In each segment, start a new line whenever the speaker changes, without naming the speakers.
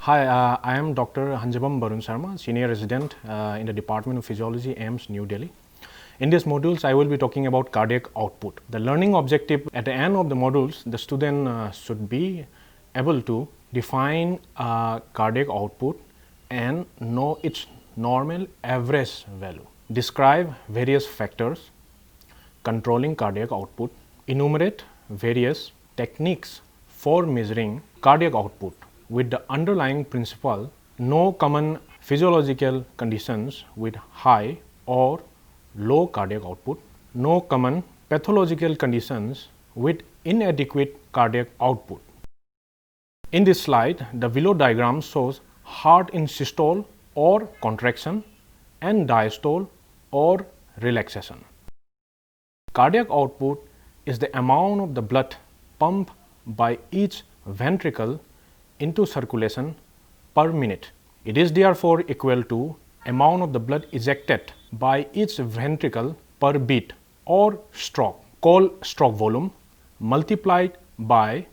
Hi, I am Dr. Hanjabam Barun Sharma, Senior Resident in the Department of Physiology, AIIMS, New Delhi. In these modules, I will be talking about cardiac output. The learning objective at the end of the modules, the student should be able to define cardiac output and know its normal average value. Describe various factors controlling cardiac output. Enumerate various techniques for measuring cardiac output with the underlying principle: no common physiological conditions with high or low cardiac output, no common pathological conditions with inadequate cardiac output. In this slide, the below diagram shows heart in systole or contraction and diastole or relaxation. Cardiac output is the amount of the blood pumped by each ventricle into circulation per minute. It is therefore equal to amount of the blood ejected by each ventricle per beat or stroke, called stroke volume, multiplied by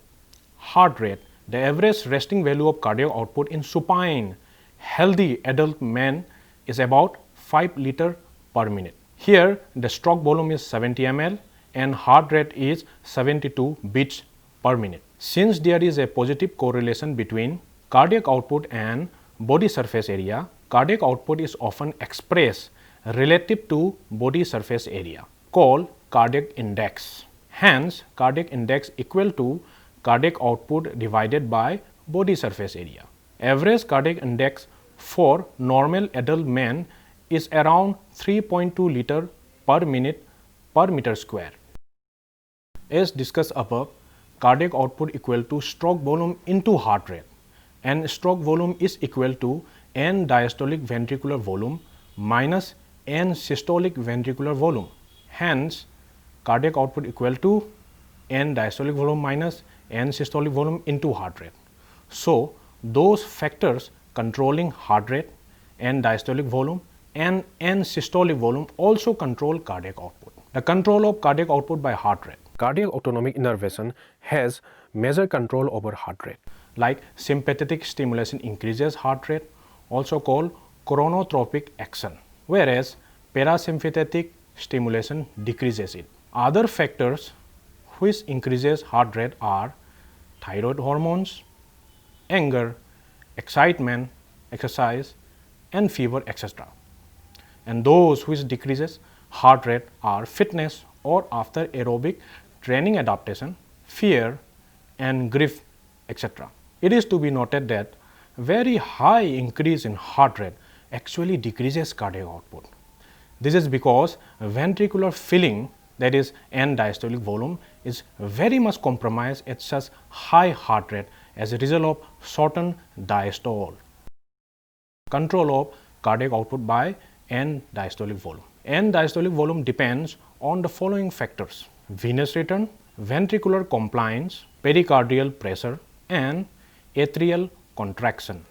heart rate. The average resting value of cardiac output in supine healthy adult man is about 5 liter per minute. Here the stroke volume is 70 ml and heart rate is 72 beats per minute. Since there is a positive correlation between cardiac output and body surface area, cardiac output is often expressed relative to body surface area, called cardiac index. Hence, cardiac index equal to cardiac output divided by body surface area. Average cardiac index for normal adult man is around 3.2 liter per minute per meter square. As discussed above, cardiac output equal to stroke volume into heart rate, and stroke volume is equal to N diastolic ventricular volume minus N systolic ventricular volume. Hence, cardiac output equal to N diastolic volume minus N systolic volume into heart rate. So, those factors controlling heart rate, N diastolic volume and N systolic volume also control cardiac output. The control of cardiac output by heart rate. Cardiac autonomic innervation has major control over heart rate. Like sympathetic stimulation increases heart rate, also called chronotropic action, whereas parasympathetic stimulation decreases it. Other factors which increases heart rate are thyroid hormones, anger, excitement, exercise and fever, etc. And those which decreases heart rate are fitness or after aerobic training adaptation, fear and grief, etc. It is to be noted that very high increase in heart rate actually decreases cardiac output. This is because ventricular filling, that is N diastolic volume, is very much compromised at such high heart rate as a result of shortened diastole. Control of cardiac output by N diastolic volume. N diastolic volume depends on the following factors: venous return, ventricular compliance, pericardial pressure and atrial contraction.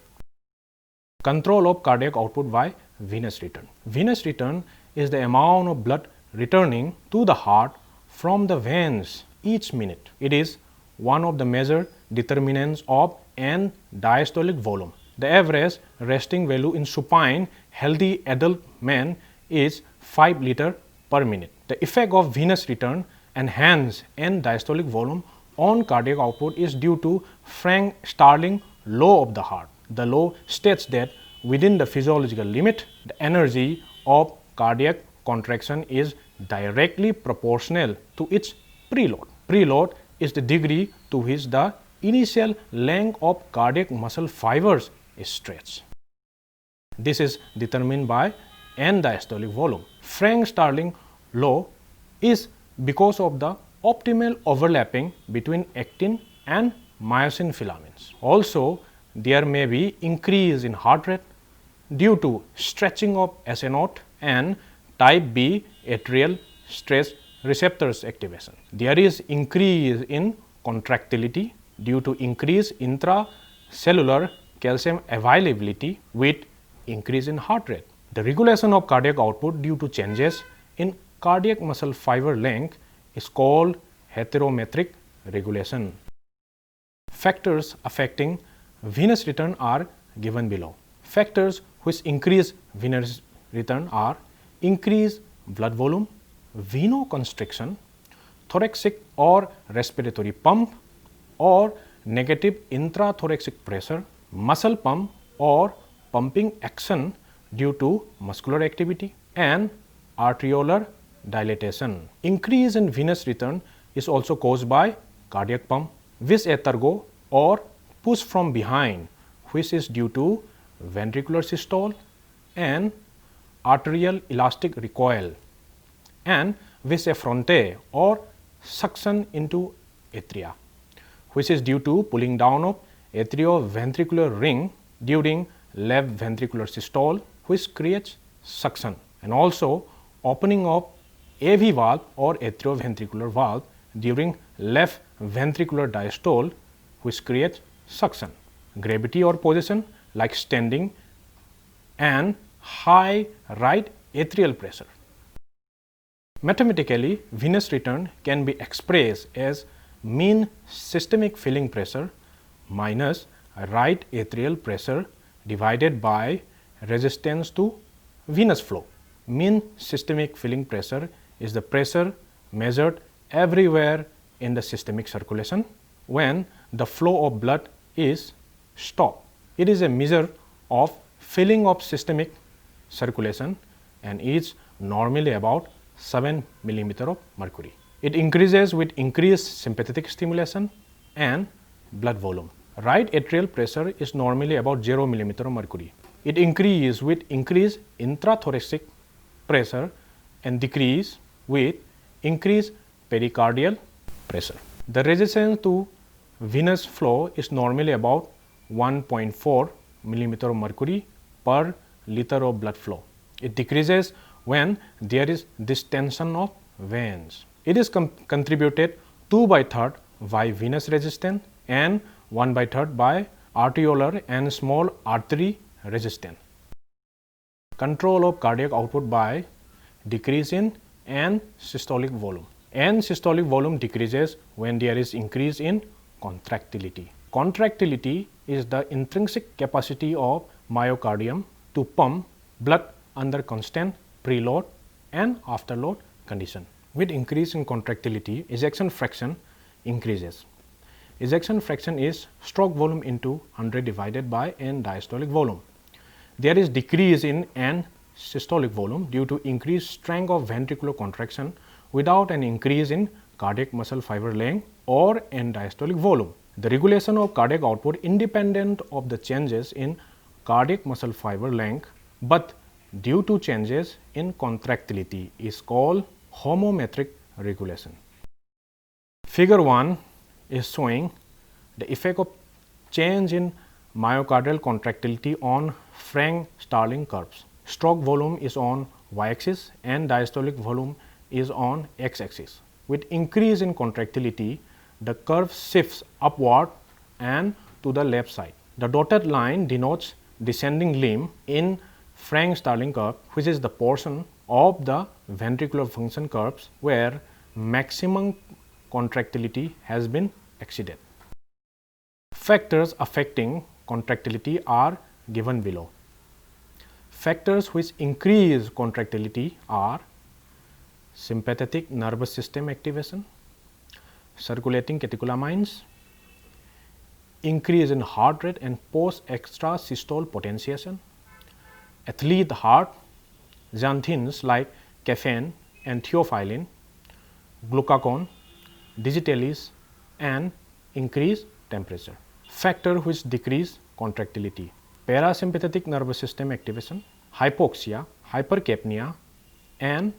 Control of cardiac output by venous return. Venous return is the amount of blood returning to the heart from the veins each minute. It is one of the major determinants of N diastolic volume. The average resting value in supine healthy adult man is 5 liter per minute. The effect of venous return and hence N diastolic volume on cardiac output is due to Frank-Starling law of the heart. The law states that within the physiological limit, the energy of cardiac contraction is directly proportional to its preload. Preload is the degree to which the initial length of cardiac muscle fibers is stretched. This is determined by N diastolic volume. Frank-Starling law is because of the optimal overlapping between actin and myosin filaments. Also, there may be increase in heart rate due to stretching of SA node and type B atrial stress receptors activation. There is increase in contractility due to increase intracellular calcium availability with increase in heart rate. The regulation of cardiac output due to changes in cardiac muscle fiber length is called heterometric regulation. Factors affecting venous return are given below. Factors which increase venous return are increased blood volume, venoconstriction, thoracic or respiratory pump, or negative intrathoracic pressure, muscle pump or pumping action due to muscular activity, and arteriolar dilatation. Increase in venous return is also caused by cardiac pump, vis a tergo or push from behind, which is due to ventricular systole and arterial elastic recoil, and vis a fronte or suction into atria, which is due to pulling down of atrioventricular ring during left ventricular systole, which creates suction, and also opening of AV valve or atrioventricular valve during left ventricular diastole, which creates suction. Gravity or position like standing and high right atrial pressure. Mathematically, venous return can be expressed as mean systemic filling pressure minus right atrial pressure divided by resistance to venous flow. Mean systemic filling pressure is the pressure measured everywhere in the systemic circulation when the flow of blood is stopped. It is a measure of filling of systemic circulation and is normally about 7 millimeter of mercury. It increases with increased sympathetic stimulation and blood volume. Right atrial pressure is normally about 0 millimeter of mercury. It increases with increased intrathoracic pressure and decrease with increased pericardial pressure. The resistance to venous flow is normally about 1.4 millimeter of mercury per liter of blood flow. It decreases when there is distension of veins. It is contributed 2/3 by venous resistance and 1/3 by arteriolar and small artery resistance. Control of cardiac output by decrease in end systolic volume. End systolic volume decreases when there is increase in contractility. Contractility is the intrinsic capacity of myocardium to pump blood under constant preload and afterload condition. With increase in contractility, ejection fraction increases. Ejection fraction is stroke volume into 100 divided by end diastolic volume. There is decrease in end systolic volume due to increased strength of ventricular contraction without an increase in cardiac muscle fiber length or end diastolic volume. The regulation of cardiac output independent of the changes in cardiac muscle fiber length, but due to changes in contractility is called homometric regulation. Figure 1 is showing the effect of change in myocardial contractility on Frank-Starling curves. Stroke volume is on y-axis and diastolic volume is on x-axis. With increase in contractility, the curve shifts upward and to the left side. The dotted line denotes descending limb in Frank-Starling curve, which is the portion of the ventricular function curves where maximum contractility has been exceeded. Factors affecting contractility are given below. Factors which increase contractility are sympathetic nervous system activation, circulating catecholamines, increase in heart rate and post extrasystole potentiation, athlete heart, xanthines like caffeine and theophylline, glucagon, digitalis, and increased temperature. Factor which decrease contractility: parasympathetic nervous system activation, hypoxia, hypercapnia, and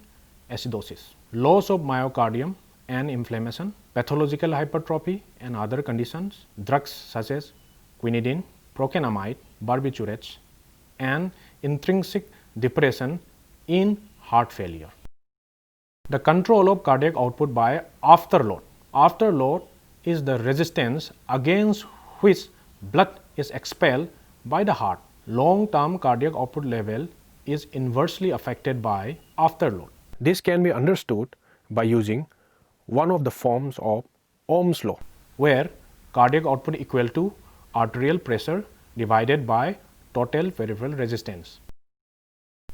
acidosis, loss of myocardium and inflammation, pathological hypertrophy and other conditions, drugs such as quinidine, procainamide, barbiturates, and intrinsic depression in heart failure. The control of cardiac output by afterload. Afterload is the resistance against which blood is expelled by the heart. Long-term cardiac output level is inversely affected by afterload. This can be understood by using one of the forms of Ohm's law, where cardiac output equal to arterial pressure divided by total peripheral resistance.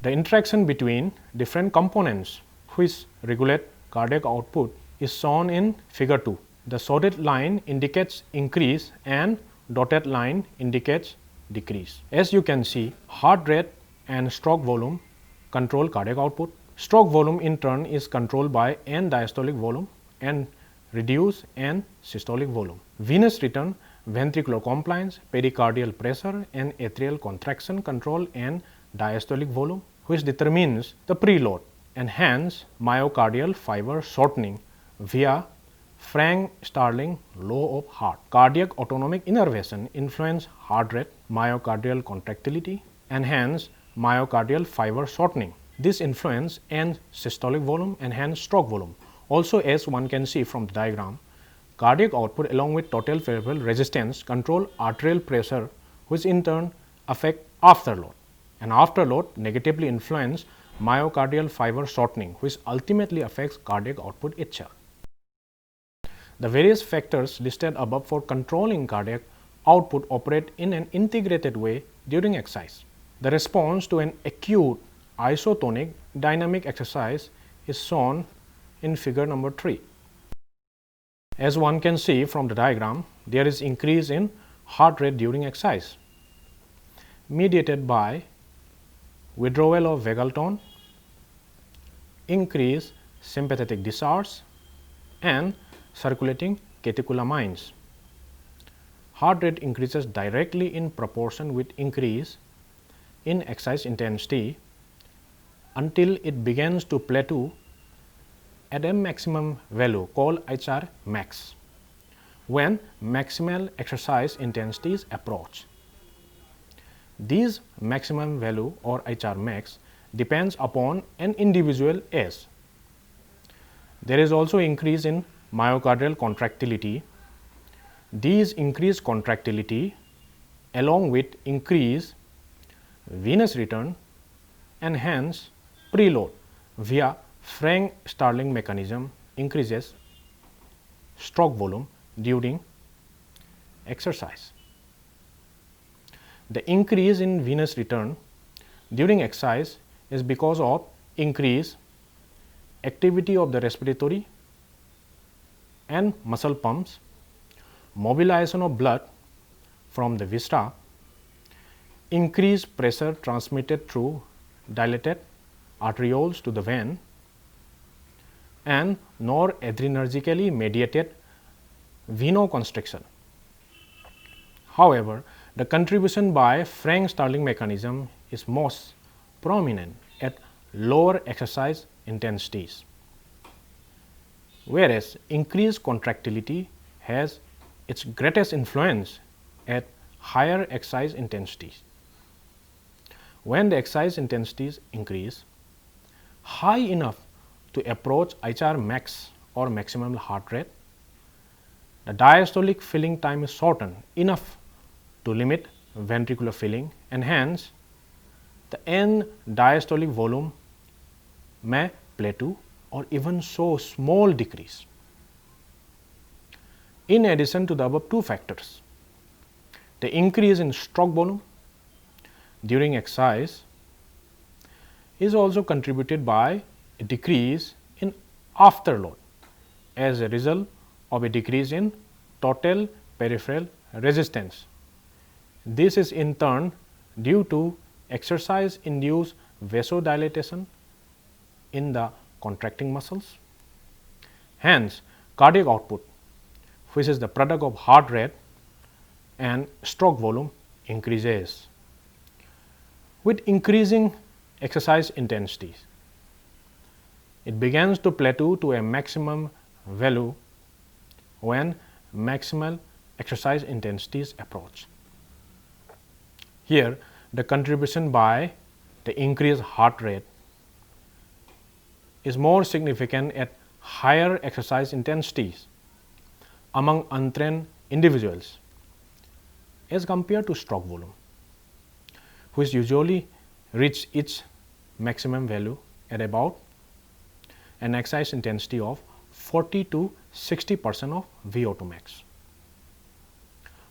The interaction between different components which regulate cardiac output is shown in figure 2. The solid line indicates increase and dotted line indicates decrease. As you can see, heart rate and stroke volume control cardiac output. Stroke volume in turn is controlled by end diastolic volume and reduced end systolic volume. Venous return, ventricular compliance, pericardial pressure and atrial contraction control end diastolic volume, which determines the preload and hence myocardial fiber shortening via Frank-Starling law of heart. Cardiac autonomic innervation influence heart rate, myocardial contractility and hence myocardial fiber shortening. This influence end systolic volume and hence stroke volume. Also, as one can see from the diagram, cardiac output along with total peripheral resistance control arterial pressure, which in turn affect afterload, and afterload negatively influence myocardial fiber shortening, which ultimately affects cardiac output itself. The various factors listed above for controlling cardiac output operate in an integrated way during exercise. The response to an acute isotonic dynamic exercise is shown in figure number 3. As one can see from the diagram, there is increase in heart rate during exercise mediated by withdrawal of vagal tone, increased sympathetic discharge and circulating catecholamines. Heart rate increases directly in proportion with increase in exercise intensity until it begins to plateau at a maximum value called HR max when maximal exercise intensity is approached. These maximum value or HR max depends upon an individual age. There is also increase in myocardial contractility. These increased contractility along with increased venous return and hence preload via Frank-Starling mechanism increases stroke volume during exercise. The increase in venous return during exercise is because of increased activity of the respiratory and muscle pumps, mobilization of blood from the viscera, increased pressure transmitted through dilated arterioles to the vein, and noradrenergically mediated venoconstriction. However, the contribution by Frank-Starling mechanism is most prominent at lower exercise intensities, whereas increased contractility has its greatest influence at higher exercise intensities. When the exercise intensities increase high enough to approach HR max or maximum heart rate, the diastolic filling time is shortened enough to limit ventricular filling and hence the end diastolic volume may plateau or even show small decrease. In addition to the above two factors, the increase in stroke volume during exercise is also contributed by a decrease in afterload as a result of a decrease in total peripheral resistance. This is in turn due to exercise induced vasodilatation in the contracting muscles. Hence, cardiac output, which is the product of heart rate and stroke volume, increases. With increasing exercise intensity, it begins to plateau to a maximum value when maximal exercise intensities approach. Here, the contribution by the increased heart rate is more significant at higher exercise intensities among untrained individuals as compared to stroke volume, which usually reach its maximum value at about an exercise intensity of 40 to 60% of VO2 max.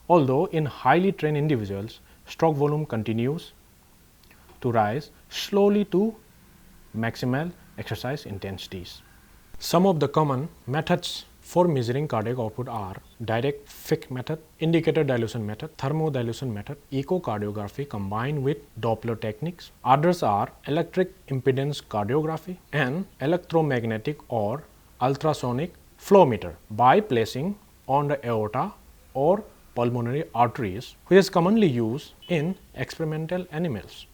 although in highly trained individuals, stroke volume continues to rise slowly to maximal exercise intensities. Some of the common methods for measuring cardiac output are direct Fick method, indicator dilution method, thermodilution method, echocardiography combined with Doppler techniques. Others are electric impedance cardiography and electromagnetic or ultrasonic flow meter by placing on the aorta or pulmonary arteries, which is commonly used in experimental animals.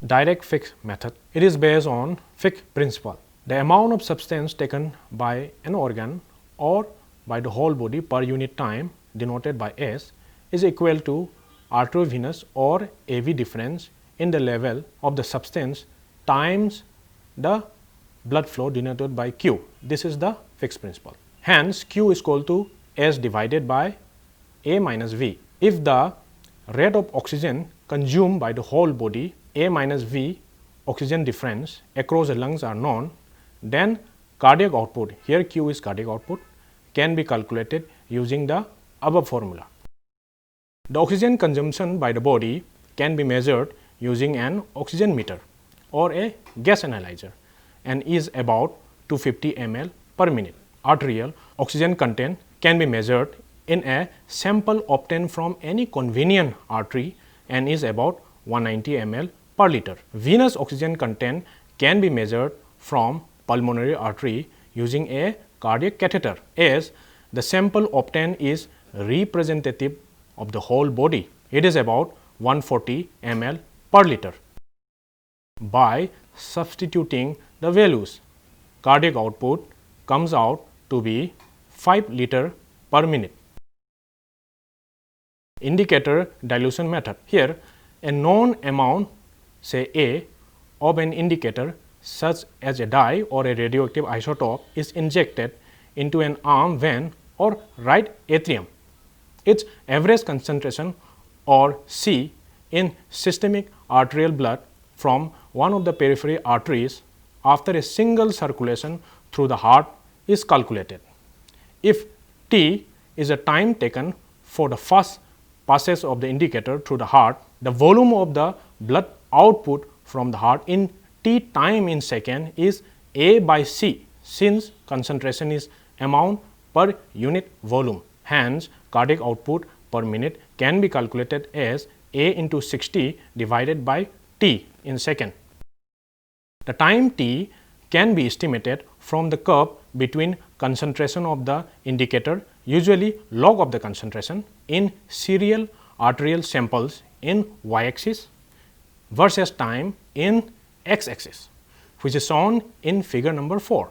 Direct Fick method. It is based on Fick principle. The amount of substance taken by an organ or by the whole body per unit time, denoted by S, is equal to arteriovenous or AV difference in the level of the substance times the blood flow, denoted by Q. This is the Fick's principle. Hence, Q is equal to S divided by A minus V. If the rate of oxygen consumed by the whole body, A minus V oxygen difference across the lungs are known, then cardiac output, here Q is cardiac output, can be calculated using the above formula. The oxygen consumption by the body can be measured using an oxygen meter or a gas analyzer and is about 250 ml per minute. Arterial oxygen content can be measured in a sample obtained from any convenient artery and is about 190 ml per liter. Venous oxygen content can be measured from pulmonary artery using a cardiac catheter, as the sample obtained is representative of the whole body. It is about 140 ml per liter. By substituting the values, cardiac output comes out to be 5 liter per minute. Indicator dilution method. Here, a known amount, say A, of an indicator such as a dye or a radioactive isotope is injected into an arm vein or right atrium. Its average concentration, or C, in systemic arterial blood from one of the periphery arteries after a single circulation through the heart is calculated. If T is the time taken for the first passage of the indicator through the heart, the volume of the blood output from the heart in T time in second is A by C, since concentration is amount per unit volume. Hence, cardiac output per minute can be calculated as A into 60 divided by T in second. The time T can be estimated from the curve between concentration of the indicator, usually log of the concentration, in serial arterial samples in y-axis versus time in x-axis, which is shown in figure number 4.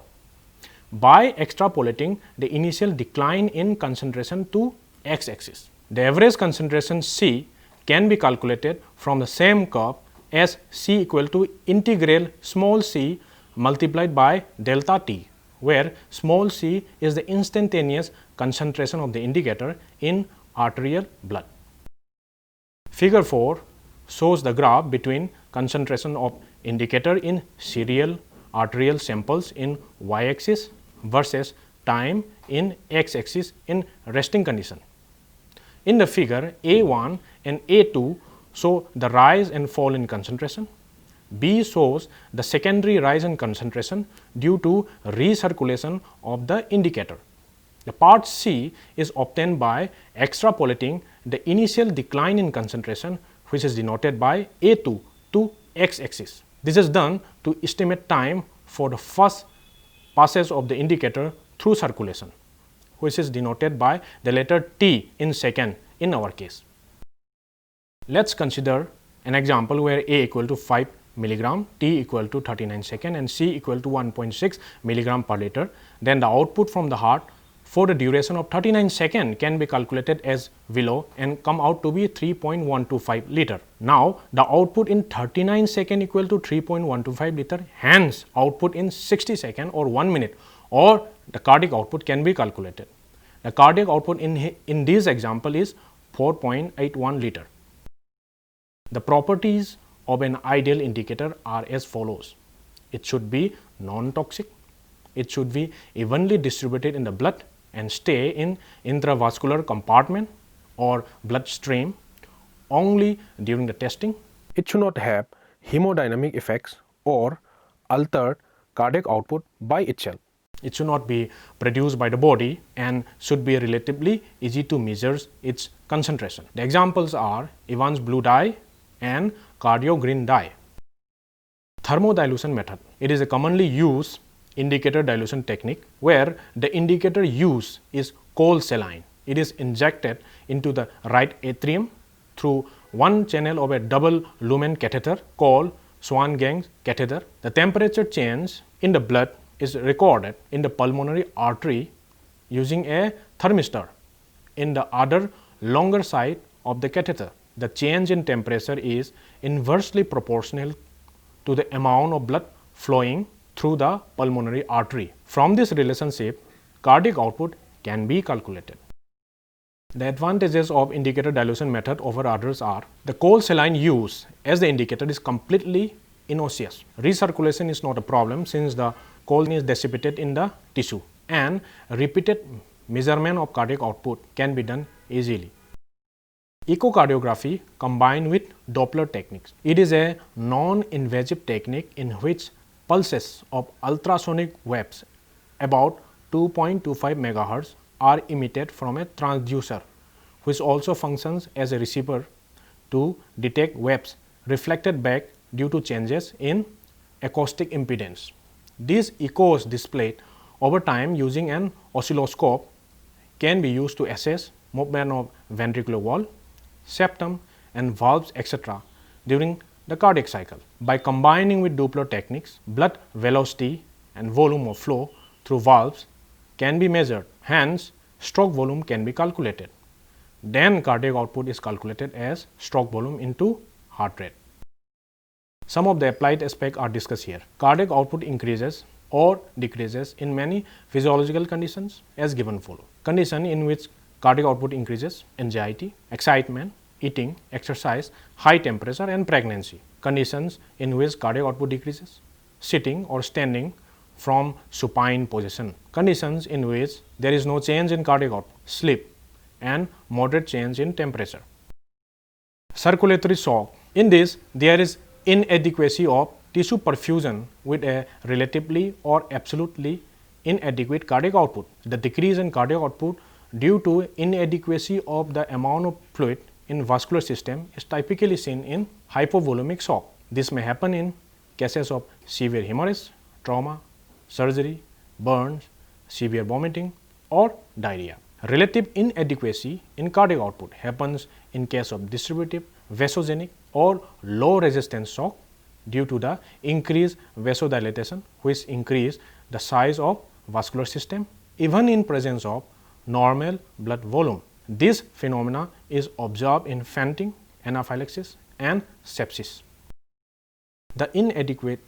By extrapolating the initial decline in concentration to x-axis, the average concentration C can be calculated from the same curve as C equal to integral small c multiplied by delta t, where small c is the instantaneous concentration of the indicator in arterial blood. Figure 4 shows the graph between concentration of indicator in serial arterial samples in y-axis versus time in x-axis in resting condition. In the figure, A1 and A2 show the rise and fall in concentration. B shows the secondary rise in concentration due to recirculation of the indicator. The part C is obtained by extrapolating the initial decline in concentration, which is denoted by A2, to x-axis. This is done to estimate time for the first passage of the indicator through circulation, which is denoted by the letter T in second in our case. Let us consider an example where A equal to 5 milligram, T equal to 39 second and C equal to 1.6 milligram per liter. Then the output from the heart for the duration of 39 second can be calculated as below and come out to be 3.125 liter. Now, the output in 39 second equal to 3.125 liter, hence output in 60 second or 1 minute, or the cardiac output can be calculated. The cardiac output in this example is 4.81 liter. The properties of an ideal indicator are as follows. It should be non-toxic, it should be evenly distributed in the blood and stay in intravascular compartment, or bloodstream only during the testing. It should not have hemodynamic effects or altered cardiac output by itself. It should not be produced by the body and should be relatively easy to measure its concentration. The examples are Evans blue dye and cardio green dye. Thermodilution method. It is a commonly used indicator dilution technique where the indicator used is cold saline. It is injected into the right atrium through one channel of a double lumen catheter called Swan-Ganz catheter. The temperature change in the blood is recorded in the pulmonary artery using a thermistor in the other longer side of the catheter. The change in temperature is inversely proportional to the amount of blood flowing through the pulmonary artery. From this relationship, cardiac output can be calculated. The advantages of indicator dilution method over others are the cold saline use as the indicator is completely innocuous. Recirculation is not a problem since the cold is dissipated in the tissue, and repeated measurement of cardiac output can be done easily. Echocardiography combined with Doppler techniques. It is a non-invasive technique in which pulses of ultrasonic waves about 2.25 MHz are emitted from a transducer, which also functions as a receiver to detect waves reflected back due to changes in acoustic impedance. These echoes displayed over time using an oscilloscope can be used to assess movement of ventricular wall, septum and valves etc. during the cardiac cycle. By combining with Doppler techniques, blood velocity and volume of flow through valves can be measured. Hence, stroke volume can be calculated. Then cardiac output is calculated as stroke volume into heart rate. Some of the applied aspects are discussed here. Cardiac output increases or decreases in many physiological conditions as given below. Condition in which cardiac output increases: anxiety, excitement, eating, exercise, high temperature and pregnancy. Conditions in which cardiac output decreases: sitting or standing from supine position. Conditions in which there is no change in cardiac output: sleep and moderate change in temperature. Circulatory shock. In this, there is inadequacy of tissue perfusion with a relatively or absolutely inadequate cardiac output. The decrease in cardiac output due to inadequacy of the amount of fluid in vascular system is typically seen in hypovolemic shock. This may happen in cases of severe hemorrhage, trauma, surgery, burns, severe vomiting or diarrhea. Relative inadequacy in cardiac output happens in case of distributive, vasogenic or low resistance shock due to the increased vasodilatation which increase the size of vascular system even in presence of normal blood volume. This phenomena is observed in fainting, anaphylaxis and sepsis. The inadequate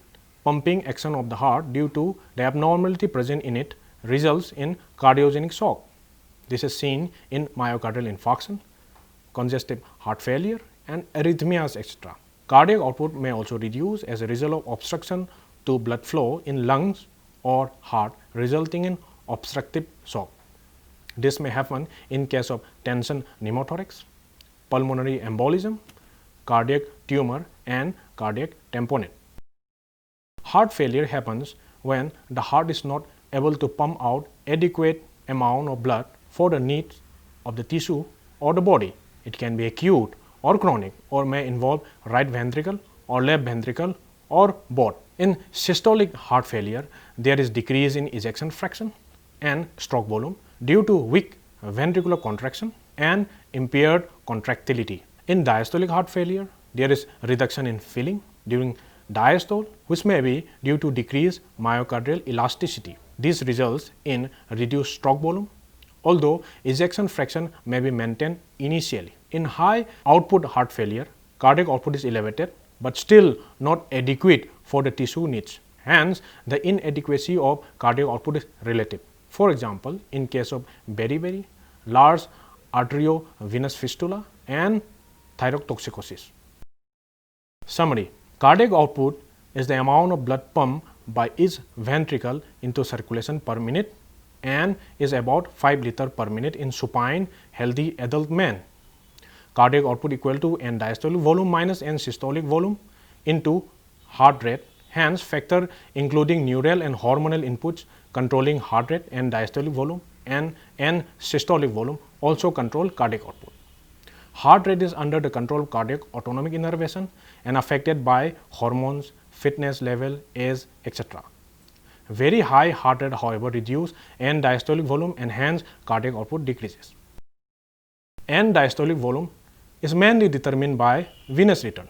pumping action of the heart due to the abnormality present in it results in cardiogenic shock. This is seen in myocardial infarction, congestive heart failure and arrhythmias etc. Cardiac output may also reduce as a result of obstruction to blood flow in lungs or heart resulting in obstructive shock. This may happen in case of tension pneumothorax, pulmonary embolism, cardiac tumor and cardiac tamponade. Heart failure happens when the heart is not able to pump out adequate amount of blood for the needs of the tissue or the body. It can be acute or chronic or may involve right ventricle or left ventricle or both. In systolic heart failure, there is decrease in ejection fraction and stroke volume due to weak ventricular contraction and impaired contractility. In diastolic heart failure, there is reduction in filling during diastole which may be due to decreased myocardial elasticity. This results in reduced stroke volume, although ejection fraction may be maintained initially. In high output heart failure, cardiac output is elevated but still not adequate for the tissue needs. Hence, the inadequacy of cardiac output is relative. For example, in case of beriberi, large arteriovenous fistula and thyrotoxicosis. Summary: cardiac output is the amount of blood pumped by each ventricle into circulation per minute and is about 5 liters per minute in supine healthy adult man. cardiac output equal to N diastolic volume minus N systolic volume into heart rate. Hence, factor including neural and hormonal inputs controlling heart rate and diastolic volume and N systolic volume also control cardiac output. Heart rate is under the control of cardiac autonomic innervation and affected by hormones, fitness level, age, etc. Very high heart rate, however, reduce N diastolic volume and hence cardiac output decreases. N diastolic volume is mainly determined by venous return,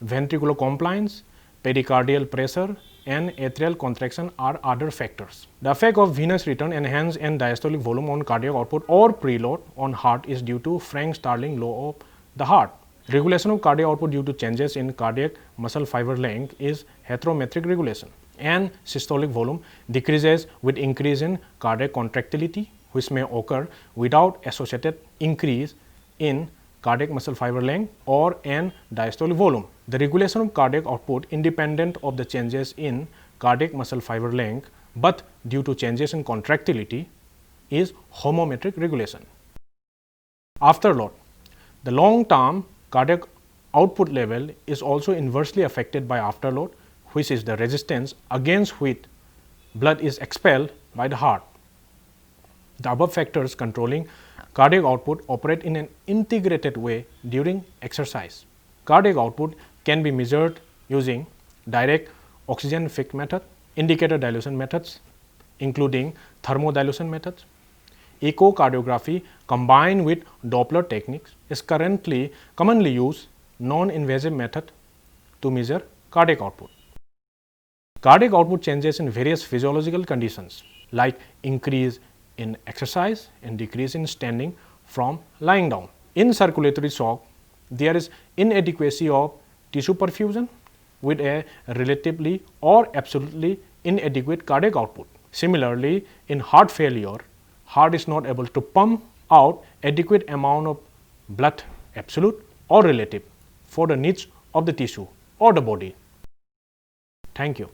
ventricular compliance, pericardial pressure and atrial contraction are other factors. The effect of venous return and hence N diastolic volume on cardiac output or preload on heart is due to Frank-Starling law of the heart. Regulation of cardiac output due to changes in cardiac muscle fiber length is heterometric regulation. And systolic volume decreases with increase in cardiac contractility, which may occur without associated increase in cardiac muscle fiber length or N diastolic volume. The regulation of cardiac output independent of the changes in cardiac muscle fiber length, but due to changes in contractility is homometric regulation. Afterload. The long-term cardiac output level is also inversely affected by afterload, which is the resistance against which blood is expelled by the heart. The above factors controlling cardiac output operate in an integrated way during exercise. Cardiac output can be measured using direct oxygen fixed method, indicator dilution methods, including thermodilution methods. Echocardiography combined with Doppler techniques is currently commonly used non-invasive method to measure cardiac output. Cardiac output changes in various physiological conditions like increase in exercise and decrease in standing from lying down. In circulatory shock, there is inadequacy of tissue perfusion with a relatively or absolutely inadequate cardiac output. Similarly, in heart failure, heart is not able to pump out adequate amount of blood, absolute or relative, for the needs of the tissue or the body. Thank you.